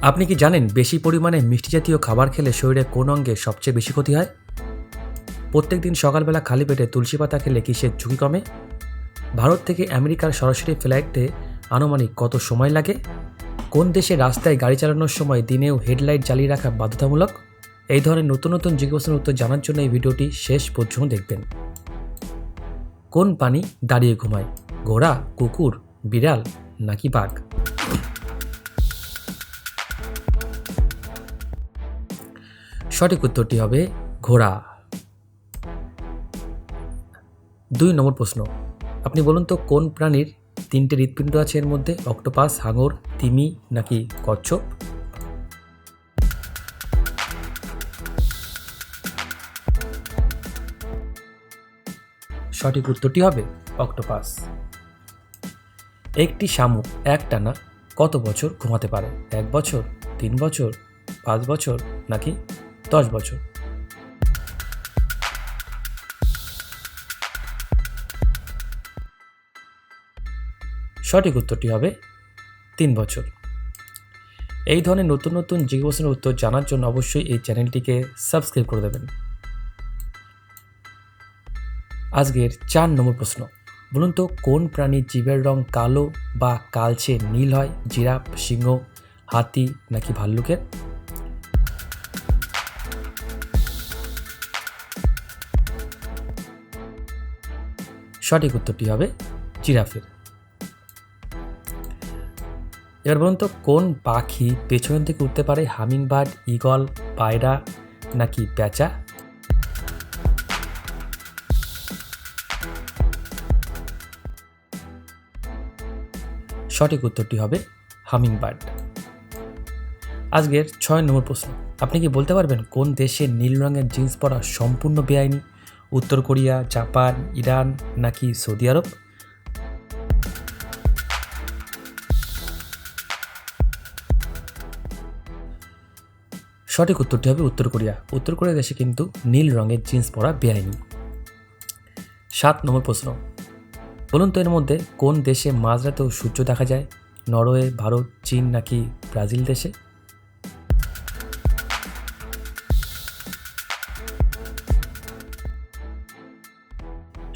আপনি কি জানেন বেশি পরিমাণে মিষ্টি জাতীয় খাবার খেলে শরীরে কোন অঙ্গে সবচেয়ে বেশি ক্ষতি হয়? প্রত্যেকদিন সকালবেলা খালি পেটে তুলসী পাতা খেলে কিসের ঝুঁকি কমে? ভারত থেকে আমেরিকার সরাসরি ফ্লাইটে আনুমানিক কত সময় লাগে? কোন দেশে রাস্তায় গাড়ি চালানোর সময় দিনেও হেডলাইট জ্বালিয়ে রাখা বাধ্যতামূলক? এই ধরনের নতুন নতুন জিজ্ঞাসার উত্তর জানার জন্য এই ভিডিওটি শেষ পর্যন্ত দেখবেন। কোন প্রাণী দাঁড়িয়ে ঘুমায়? ঘোড়া, কুকুর, বিড়াল নাকি বাঘ? সঠিক উত্তরটি হবে ঘোড়া। 2 নম্বর প্রশ্ন, আপনি বলুন তো কোন প্রাণীর 3টে হৃৎপিণ্ড আছে এর মধ্যে? অক্টোপাস, হাঙর, তিমি নাকি কচ্ছপ? সঠিক উত্তরটি হবে অক্টোপাস। একটি শামুক একটানা কত বছর ঘুমাতে পারে? 1 বছর, 3 বছর, 5 বছর নাকি 10 বছর? সঠিক উত্তরটি হবে 3 বছর। এই ধরনের নতুন নতুন জিজ্ঞাসার উত্তর জানার জন্য অবশ্যই এই চ্যানেলটিকে সাবস্ক্রাইব করে দেবেন। আজকের 4 নম্বর প্রশ্ন, বলুন তো কোন প্রাণীর জীবের রং কালো বা কালচে নীল হয়? জিরাফ, সিংহ, হাতি নাকি ভাল্লুকের? সঠিক উত্তরটি হবে জিরাফের। এবার বলুন তো কোন পাখি পেছনের দিকে উঠতে পারে? হামিংবার্ড, ঈগল, পায়রা নাকি পেঁচা? সঠিক উত্তরটি হবে হামিংবার্ড। আজকের 6 নম্বর প্রশ্ন, আপনি কি বলতে পারবেন কোন দেশে নীল রঙের জিন্স পরা সম্পূর্ণ বেআইনি? উত্তর কোরিয়া, জাপান, ইরান নাকি সৌদি আরব? সঠিক উত্তরটি হবে উত্তর কোরিয়া। উত্তর কোরিয়া দেশে কিন্তু নীল রঙের জিন্স পরা বেআইনি। 7 নম্বর প্রশ্ন, বলুন তো এর মধ্যে কোন দেশে মাঝরাতেও সূর্য দেখা যায়? নরওয়ে, ভারত, চীন নাকি ব্রাজিল দেশে?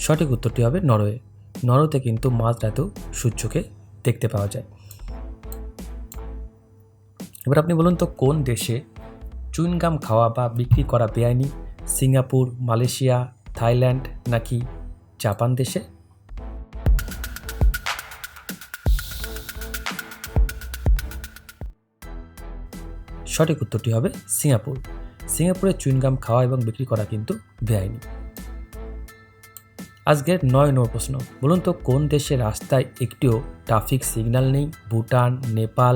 সঠিক উত্তরটি হবে নরওয়ে। নরওয়েতে কিন্তু মাঝরাতেও সূর্যকে দেখতে পাওয়া যায়। এবার আপনি বলুন তো কোন দেশে চুইংগাম খাওয়া বা বিক্রি করা বেআইনি? সিঙ্গাপুর, মালয়েশিয়া, থাইল্যান্ড নাকি জাপান দেশে? সঠিক উত্তরটি হবে সিঙ্গাপুর। সিঙ্গাপুরে চুইংগাম খাওয়া এবং বিক্রি করা কিন্তু বেআইনি। আজকের 9 নম্বর প্রশ্ন, বলুন তো কোন দেশের রাস্তায় একটিও ট্রাফিক সিগন্যাল নেই? ভুটান, নেপাল,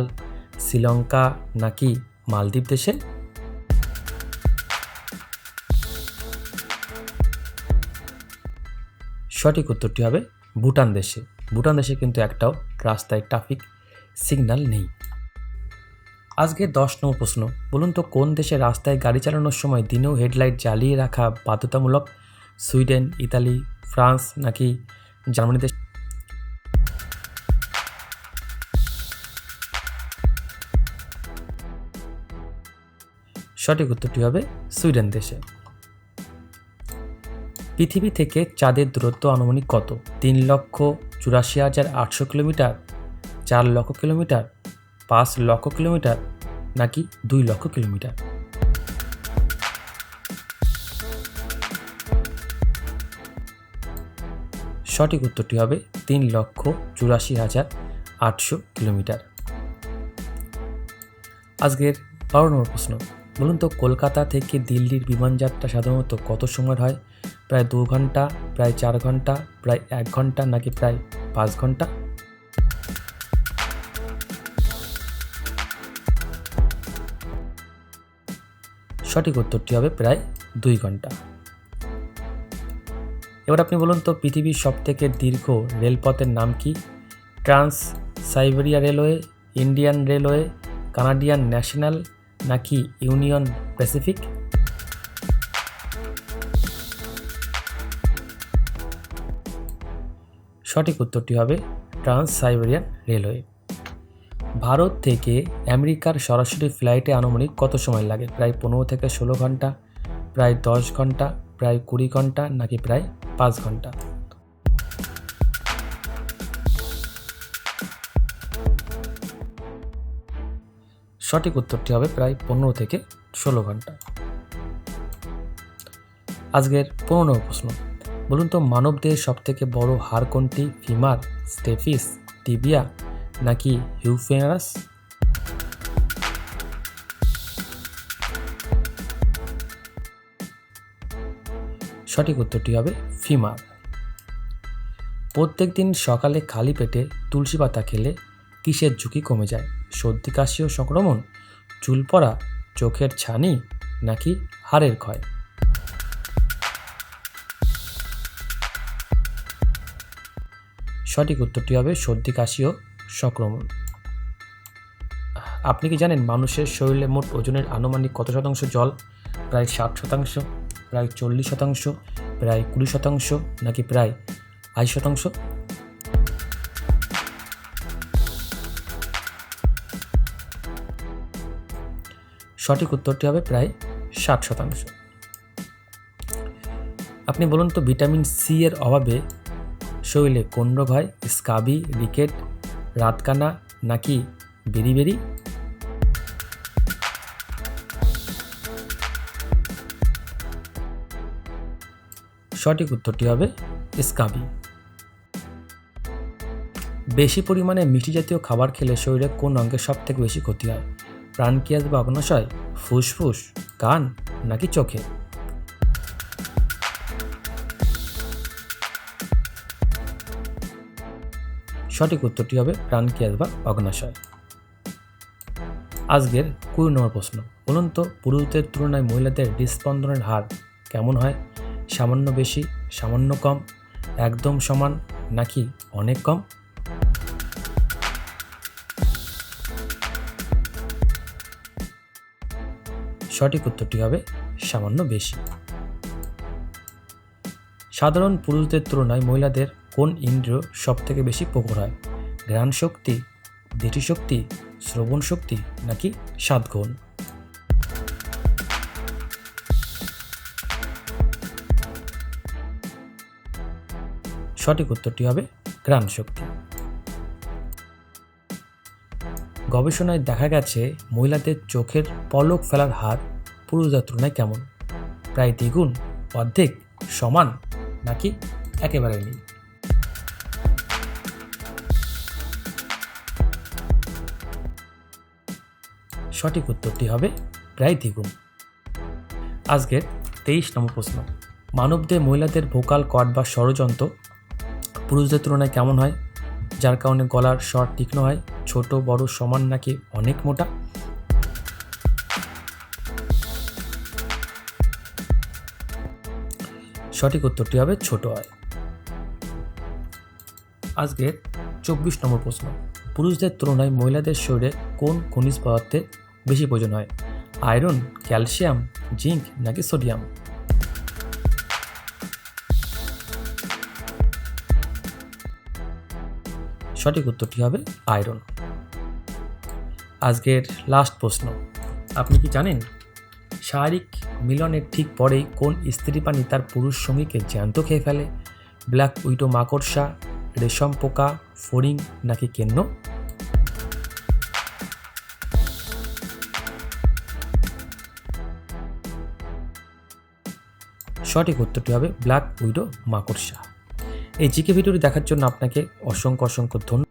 শ্রীলঙ্কা নাকি মালদ্বীপ দেশে? সঠিক উত্তরটি হবে ভুটান দেশে। ভুটান দেশে কিন্তু একটাও রাস্তায় ট্রাফিক সিগন্যাল নেই। আজকে 10 নম্বর প্রশ্ন, বলুন তো কোন দেশের রাস্তায় গাড়ি চালানোর সময় দিনেও হেডলাইট জ্বালিয়ে রাখা বাধ্যতামূলক? সুইডেন, ইতালি, ফ্রান্স নাকি জার্মানি দেশ? সঠিক উত্তরটি হবে সুইডেন দেশে। পৃথিবী থেকে চাঁদের দূরত্ব আনুমানিক কত? 3,84,800 কিলোমিটার, 4 লক্ষ কিলোমিটার, 5 লক্ষ কিলোমিটার নাকি 2 লক্ষ কিলোমিটার? সঠিক উত্তরটি হবে 3,84,800 কিলোমিটার। আজকের 12 নম্বর প্রশ্ন, বলুন তো কলকাতা থেকে দিল্লির বিমানযাত্রা সাধারণত কত সময় হয়? প্রায় 2 ঘন্টা, প্রায় 4 ঘন্টা, প্রায় 1 ঘন্টা নাকি প্রায় 5 ঘন্টা? সঠিক উত্তরটি হবে প্রায় 2 ঘন্টা। এবার আপনি বলুন তো পৃথিবীর সবথেকে দীর্ঘ রেলপথের নাম কি? Trans Siberia railway, Indian railway, Canadian national নাকি ইউনিয়ন প্যাসিফিক? সঠিক উত্তরটি হবে ট্রান্স সাইবেরিয়ান রেলওয়ে। ভারত থেকে আমেরিকার সরাসরি ফ্লাইটে আনুমানিক কত সময় লাগে? প্রায় 15 থেকে 16 ঘন্টা, প্রায় 10 ঘন্টা, প্রায় 20 ঘন্টা নাকি প্রায় 5 ঘন্টা? সঠিক উত্তরটি হবে প্রায় 15 থেকে 16 ঘন্টা। আজকের 15 প্রশ্ন, বলুন তো মানবদেহের সবথেকে বড় হাড় কোনটি? ফিমার, স্টেপিস, টিবিয়া নাকি হিউমেরাস? সঠিক উত্তরটি হবে ফিমার। প্রত্যেক দিন সকালে খালি পেটে তুলসী পাতা খেলে কিসের ঝুঁকি কমে যায়? সর্দি কাশি ও সংক্রমণ, চুল পড়া, চোখের ছানি নাকি হাড়ের ক্ষয়? সঠিক উত্তরটি হবে সর্দি কাশি ও সংক্রমণ। আপনি কি জানেন মানুষের শরীরে মোট ওজনের আনুমানিক কত শতাংশ জল? প্রায় 60%, প্রায় 40%, প্রায় 20% নাকি প্রায় 80%? সঠিক উত্তরটি হবে প্রায় 60%। আপনি বলুন তো ভিটামিন সি এর অভাবে শরীরে কোন রোগ হয়? স্কাবি, রিকেট, রাতকানা নাকি বেরি? সঠিক উত্তরটি হবে স্কাবি। বেশি পরিমাণে মিষ্টি জাতীয় খাবার খেলে শরীরে কোন অঙ্গের সব থেকে বেশি ক্ষতি হয়? প্রাণকিয়াস বা অগ্নাশয়, ফুসফুস, কান নাকি চোখে? সঠিক উত্তরটি হবে প্রাণকিয়াস বা অগ্নাশয়। আজকের 20 নম্বর প্রশ্ন, বলুন তো পুরুষদের তুলনায় মহিলাদের হৃদস্পন্দনের হার কেমন হয়? সামান্য বেশি, সামান্য কম, একদম সমান নাকি অনেক কম? সঠিক উত্তরটি হবে সামান্য বেশি। সাধারণ পুরুষদের তুলনায় মহিলাদের কোন ইন্দ্রিয় সব থেকে বেশি প্রখর হয়? ঘ্রাণ শক্তি, দৃষ্টিশক্তি, শ্রবণ শক্তি নাকি স্বাদগ্রহণ? সঠিক উত্তরটি হবে ঘ্রাণ শক্তি। গবেষণায় দেখা গেছে মহিলাদের চোখের পলক ফেলার হার পুরুষদের তুলনায় কেমন? প্রায় দ্বিগুণ, অর্ধেক, সমান নাকি একেবারে নেই? সঠিক উত্তরটি হবে প্রায় দ্বিগুণ। আজকের 23 নম্বর প্রশ্ন, মানবদেহে মহিলাদের ভোকাল কর্ড বা স্বরযন্ত্র পুরুষদের তুলনায় কেমন হয়? যার কারণে গলার স্বর তীক্ষ্ণ হয়, ছোট, বড়, সমান নাকি অনেক মোটা? সঠিক উত্তরটি হবে ছোট হয়। আজকের 24 নম্বর প্রশ্ন, পুরুষদের তুলনায় মহিলাদের শরীরে কোন খনিজ পদার্থের বেশি প্রয়োজন হয়? আয়রন, ক্যালসিয়াম, জিঙ্ক নাকি সোডিয়াম? সঠিক উত্তরটি হবে আয়রন। আজকের লাস্ট প্রশ্ন, আপনি কি জানেন শারীরিক মিলনের ঠিক পরেই কোন স্ত্রী প্রাণী তার পুরুষ সঙ্গীকে জ্যান্ত খেয়ে ফেলে? ব্ল্যাক উইডো মাকড়সা, রেশম পোকা, ফড়িং নাকি কেন্ন? সঠিক উত্তরটি হবে ব্ল্যাক উইডো মাকড়সা। এই জিকে ভিডিওটি দেখার জন্য আপনাকে অসংখ্য ধন্যবাদ।